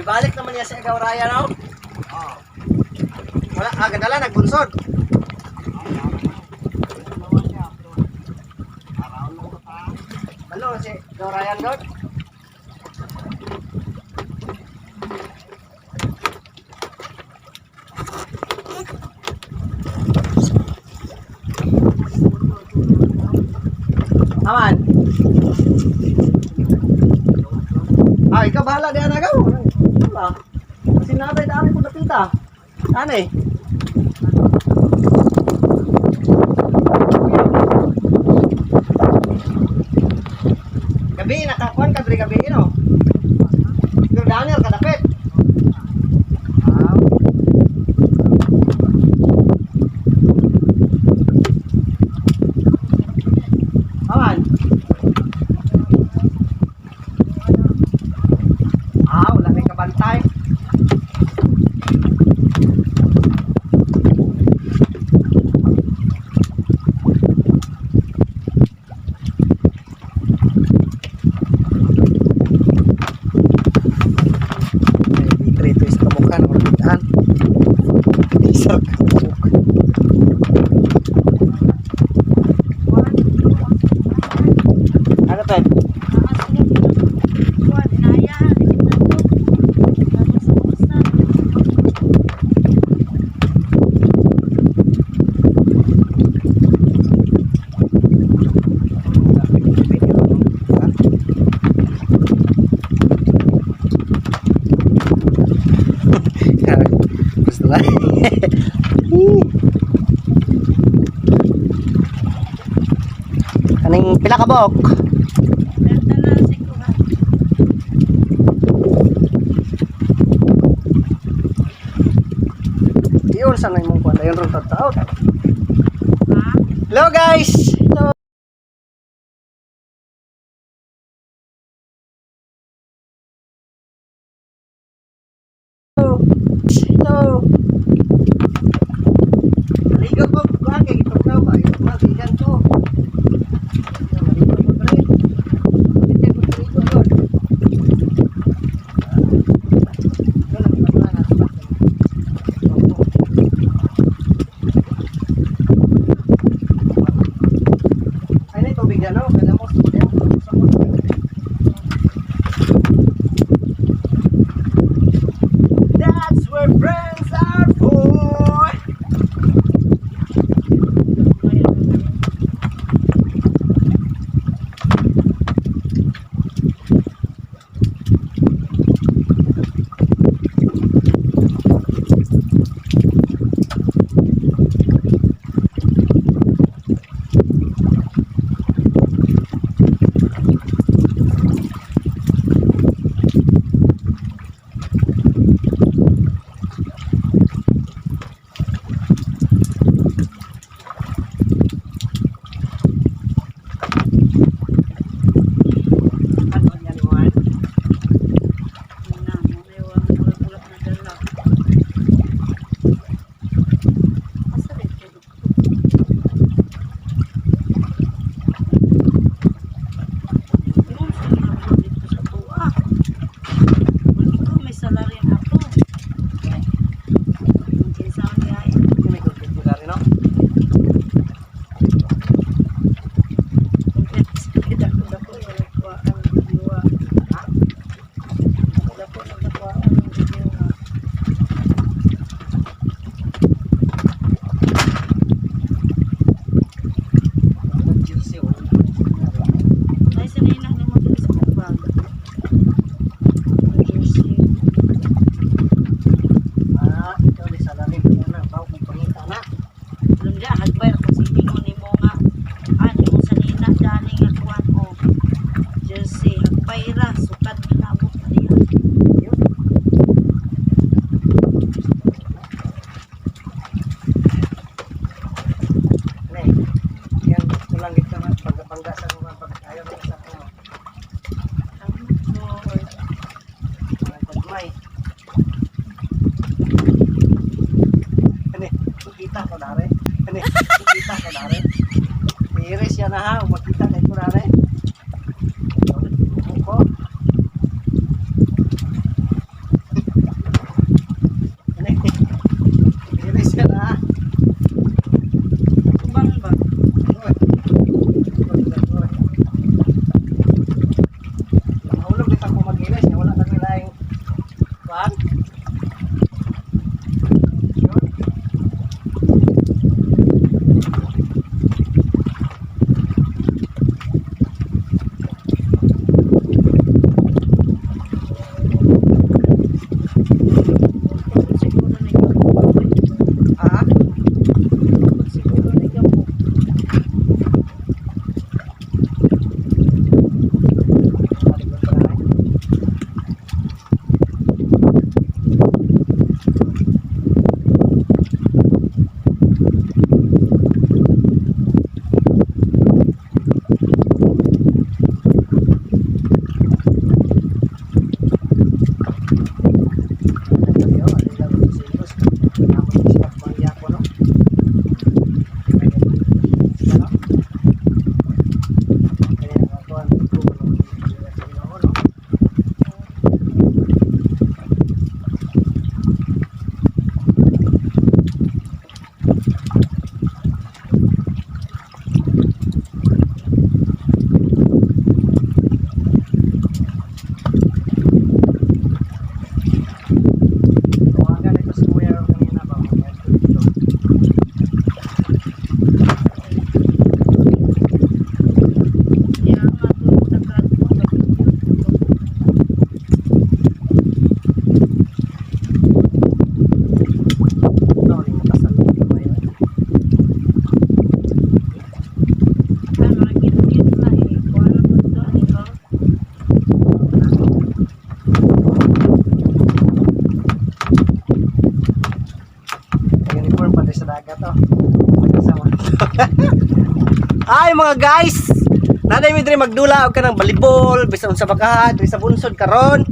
Ibalik naman niya sa ikaw, Raya, no? Wala, gadala, nagbunsod. Malo, si ikaw, Raya, no? Aman. Ikaw bahala di anagaw. Wala. Sinabay daan ko napita. Ano eh? Gabi nakakuan kadri gabi no. Pero Daniel kadapit. Aman. Wala may kabantay. Dito is kamukha ng orbitaan. Isar kamukha. Ano tayo? Gusto ba? Kaning pila ka bok? Yun sana yung mong kuwala yung road out. Hello guys! Hello! Hello! Maligo ko, kaya itong tao ba? Yung magigan ko. Maligo ko pa rin. Hindi ko maligo yun. Ay na ito bigyan ako. Kaya mo that's where friends are for. Kita ko na rin. Kita ko na rin. Iris yan na ha. Magkita kayo ko na rin. Buko. Ay mga guys, naday mi diri magdula og kanang volleyball bisan sa bakahan diri sa bunsod karon.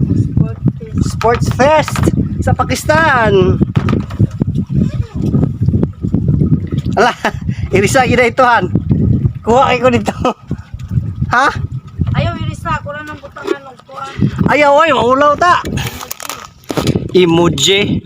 Sports Fest sa Pakistan. Ala, irisa gid ito han. Kuha kay ko dito. Ha? Ayaw, irisa. Ko lang ng butangan ng kuha. Ayaw ay maulaw ta. Emoji.